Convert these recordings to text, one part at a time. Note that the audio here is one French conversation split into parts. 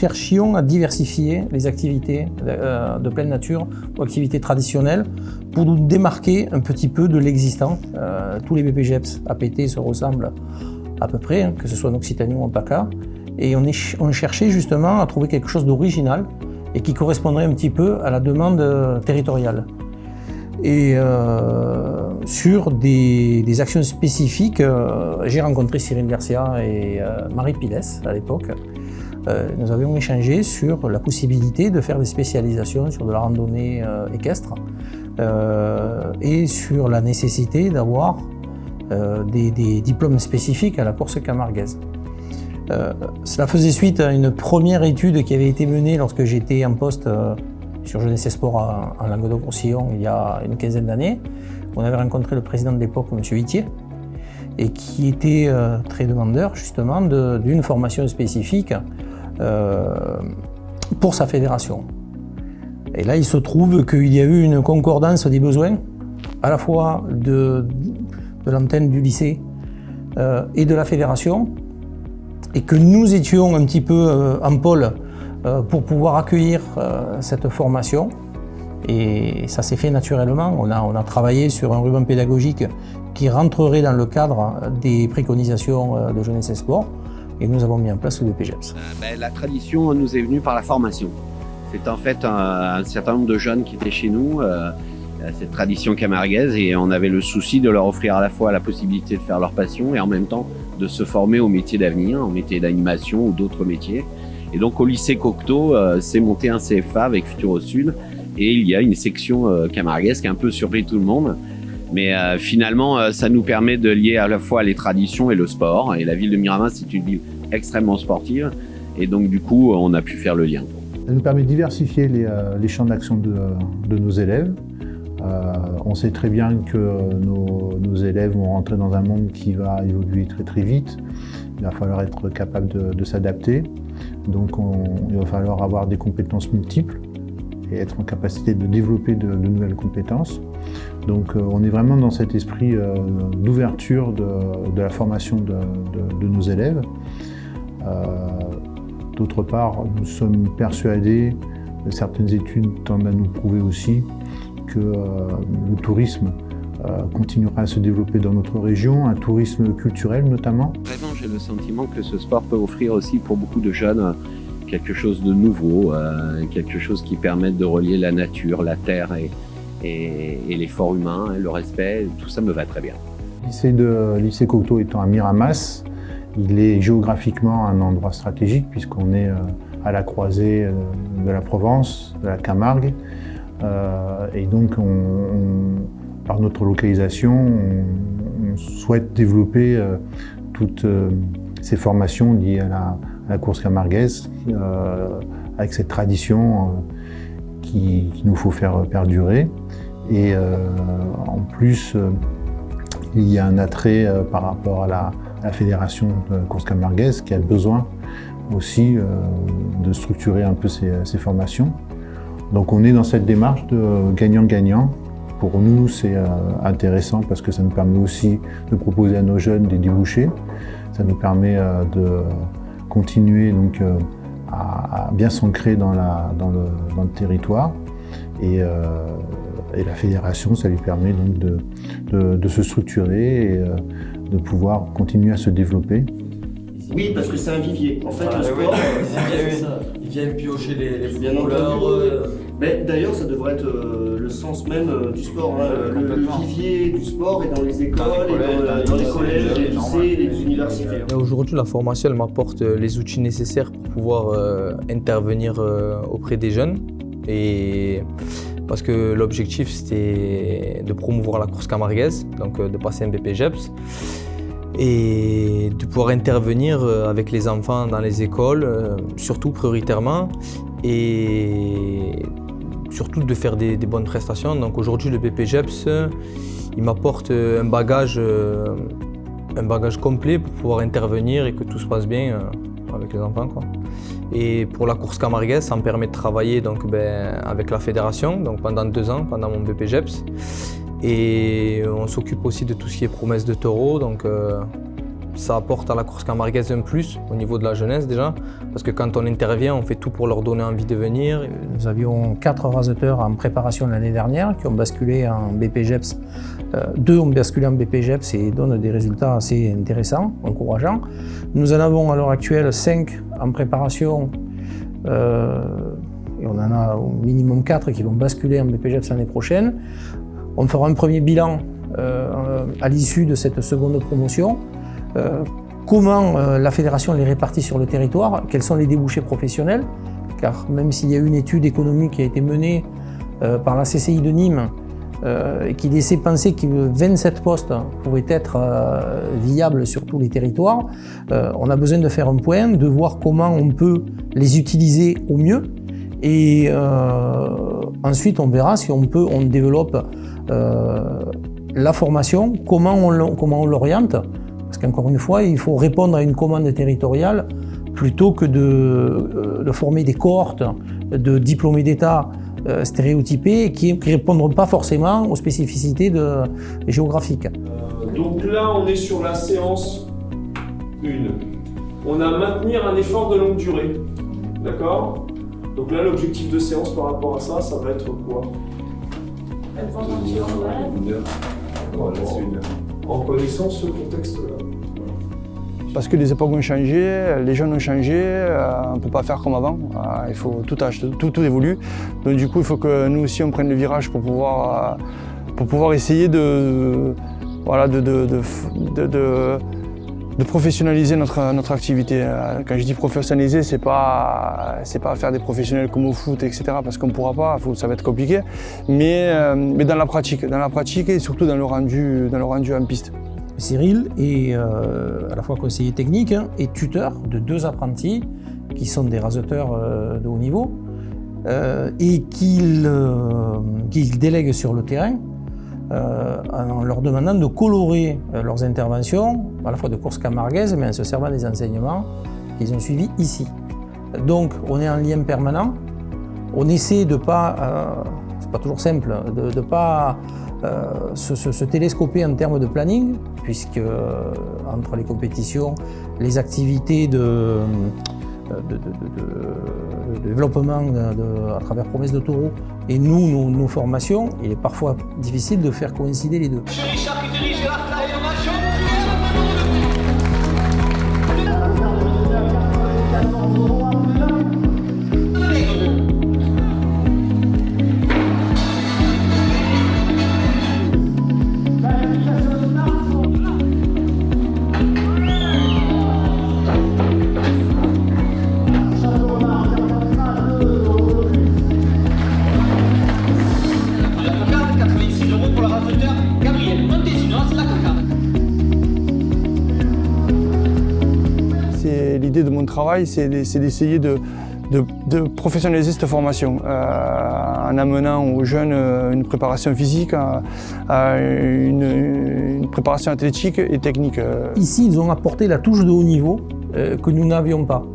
cherchions à diversifier les activités de pleine nature ou activités traditionnelles pour nous démarquer un petit peu de l'existant. Tous les BPGEPS APT se ressemblent à peu près, que ce soit en Occitanie ou en PACA. Et on cherchait justement à trouver quelque chose d'original et qui correspondrait un petit peu à la demande territoriale. Et sur des actions spécifiques, j'ai rencontré Cyril Garcia et Marie Piles à l'époque. Nous avions échangé sur la possibilité de faire des spécialisations sur de la randonnée équestre et sur la nécessité d'avoir des diplômes spécifiques à la course camarguaise. Cela faisait suite à une première étude qui avait été menée lorsque j'étais en poste sur Jeunesse et Sport en Languedoc-Roussillon il y a une quinzaine d'années. On avait rencontré le président de l'époque, M. Vitier, et qui était très demandeur justement d'une formation spécifique pour sa fédération. Et là, il se trouve qu'il y a eu une concordance des besoins, à la fois de l'antenne du lycée et de la fédération, et que nous étions un petit peu en pôle pour pouvoir accueillir cette formation. Et ça s'est fait naturellement. On a travaillé sur un ruban pédagogique qui rentrerait dans le cadre des préconisations de Jeunesse et Sport, et nous avons mis en place le BPGEPS. La tradition nous est venue par la formation. C'est en fait un certain nombre de jeunes qui étaient chez nous, cette tradition camarguaise, et on avait le souci de leur offrir à la fois la possibilité de faire leur passion et en même temps de se former au métier d'avenir, au métier d'animation ou d'autres métiers. Et donc au lycée Cocteau, s'est monté un CFA avec Futuro Sud, et il y a une section camarguaise qui a un peu surpris tout le monde. Mais finalement, ça nous permet de lier à la fois les traditions et le sport. Et la ville de Miramas, c'est une ville extrêmement sportive. Et donc du coup, on a pu faire le lien. Ça nous permet de diversifier les champs d'action de nos élèves. On sait très bien que nos élèves vont rentrer dans un monde qui va évoluer très très vite. Il va falloir être capable de s'adapter. Donc il va falloir avoir des compétences multiples et être en capacité de développer de nouvelles compétences. Donc on est vraiment dans cet esprit d'ouverture de la formation de nos élèves. D'autre part, nous sommes persuadés, certaines études tendent à nous prouver aussi, que le tourisme continuera à se développer dans notre région, un tourisme culturel notamment. Vraiment, j'ai le sentiment que ce sport peut offrir aussi pour beaucoup de jeunes quelque chose de nouveau, quelque chose qui permette de relier la nature, la terre et l'effort humain, le respect. Tout ça me va très bien. Le lycée Cocteau étant à Miramas, il est géographiquement un endroit stratégique puisqu'on est à la croisée de la Provence, de la Camargue. Et donc, par notre localisation, on souhaite développer toutes ces formations liées à la course camarguaise, avec cette tradition qu'il nous faut faire perdurer. Et en plus, il y a un attrait par rapport à la fédération de course camarguaise qui a besoin aussi de structurer un peu ces formations. Donc on est dans cette démarche de gagnant-gagnant. Pour nous, c'est intéressant parce que ça nous permet aussi de proposer à nos jeunes des débouchés. Ça nous permet de continuer donc, à bien s'ancrer dans le territoire. Et la fédération, ça lui permet donc de se structurer et de pouvoir continuer à se développer. Oui, parce que c'est un vivier. En fait, le sport, ils viennent piocher les footballeurs. Mais d'ailleurs, ça devrait être le sens même du sport. Hein. Le vivier du sport est dans les écoles, dans les collèges, les lycées, les universités. Aujourd'hui, la formation elle m'apporte les outils nécessaires pour pouvoir intervenir auprès des jeunes. Et parce que l'objectif, c'était de promouvoir la course camarguaise, donc de passer un BPGEPS. Et de pouvoir intervenir avec les enfants dans les écoles, surtout prioritairement, et surtout de faire des bonnes prestations. Donc aujourd'hui, le BPGEPS, il m'apporte un bagage complet pour pouvoir intervenir et que tout se passe bien avec les enfants, quoi. Et pour la course camarguaise, ça me permet de travailler donc, avec la fédération donc pendant 2 ans, pendant mon BPGEPS. Et on s'occupe aussi de tout ce qui est promesse de taureau, donc ça apporte à la course camarguaise un plus au niveau de la jeunesse déjà, parce que quand on intervient, on fait tout pour leur donner envie de venir. Nous avions 4 raseteurs en préparation l'année dernière qui ont basculé en BPGEPS. 2 ont basculé en BPGEPS et donnent des résultats assez intéressants, encourageants. Nous en avons à l'heure actuelle 5 en préparation et on en a au minimum 4 qui vont basculer en BPGEPS l'année prochaine. On fera un premier bilan à l'issue de cette seconde promotion. Comment la fédération les répartit sur le territoire, quels sont les débouchés professionnels, car même s'il y a une étude économique qui a été menée par la CCI de Nîmes et qui laissait penser que 27 postes pouvaient être viables sur tous les territoires, on a besoin de faire un point, de voir comment on peut les utiliser au mieux et ensuite on verra si on développe la formation, comment on l'oriente. Parce qu'encore une fois, il faut répondre à une commande territoriale plutôt que de former des cohortes de diplômés d'État stéréotypés qui ne répondront pas forcément aux spécificités géographiques. Donc là, on est sur la séance 1. On a maintenir un effort de longue durée. D'accord? Donc là, l'objectif de séance par rapport à ça, ça va être quoi? En connaissant ce contexte-là. Parce que les époques ont changé, les jeunes ont changé, on ne peut pas faire comme avant, il faut tout évolue. Donc du coup, il faut que nous aussi on prenne le virage pour pouvoir essayer de professionnaliser notre activité. Quand je dis professionnaliser, c'est pas faire des professionnels comme au foot, etc. Parce qu'on ne pourra pas, ça va être compliqué. Mais dans la pratique et surtout dans le rendu en piste. Cyril est à la fois conseiller technique et tuteur de 2 apprentis qui sont des raseteurs de haut niveau et qu'il délègue sur le terrain en leur demandant de colorer leurs interventions, à la fois de course camarguaise, mais en se servant des enseignements qu'ils ont suivis ici. Donc on est en lien permanent, on essaie de pas, c'est pas toujours simple, de pas se télescoper en termes de planning, puisque entre les compétitions, les activités de développement à travers Promesse de Taureau et nos formations, il est parfois difficile de faire coïncider les deux. L'idée de mon travail, c'est d'essayer de professionnaliser cette formation en amenant aux jeunes une préparation physique, une préparation athlétique et technique. Ici, ils ont apporté la touche de haut niveau que nous n'avions pas.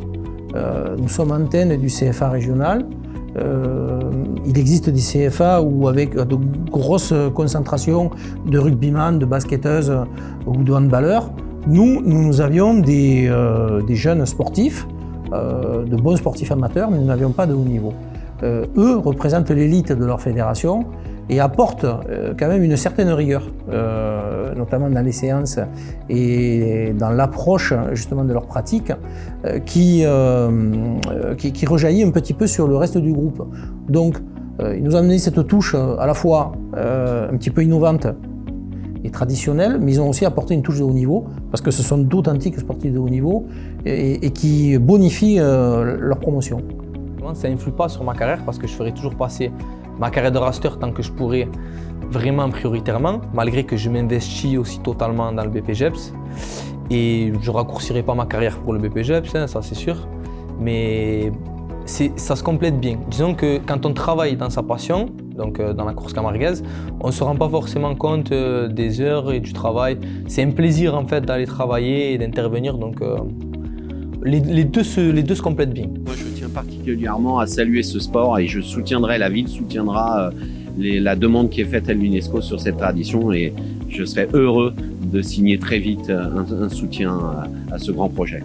Nous sommes antenne du CFA régional. Il existe des CFA où avec de grosses concentrations de rugbyman, de basketteuses ou de handballeurs. Nous avions des jeunes sportifs, de bons sportifs amateurs, mais nous n'avions pas de haut niveau. Eux représentent l'élite de leur fédération et apportent quand même une certaine rigueur, notamment dans les séances et dans l'approche justement de leur pratique, qui rejaillit un petit peu sur le reste du groupe. Donc, ils nous ont amené cette touche à la fois un petit peu innovante et traditionnelle, mais ils ont aussi apporté une touche de haut niveau, parce que ce sont d'authentiques sportifs de haut niveau et qui bonifient leur promotion. Ça n'influe pas sur ma carrière, parce que je ferai toujours passer ma carrière de raseteur tant que je pourrai vraiment prioritairement, malgré que je m'investis aussi totalement dans le BPGEPS. Et je ne raccourcirai pas ma carrière pour le BPGEPS, hein, ça c'est sûr, mais ça se complète bien. Disons que quand on travaille dans sa passion, donc dans la course camarguaise, on ne se rend pas forcément compte des heures et du travail. C'est un plaisir en fait d'aller travailler et d'intervenir, donc les deux se complètent bien. Moi je tiens particulièrement à saluer ce sport et je soutiendrai, la ville soutiendra la demande qui est faite à l'UNESCO sur cette tradition et je serais heureux de signer très vite un soutien à ce grand projet.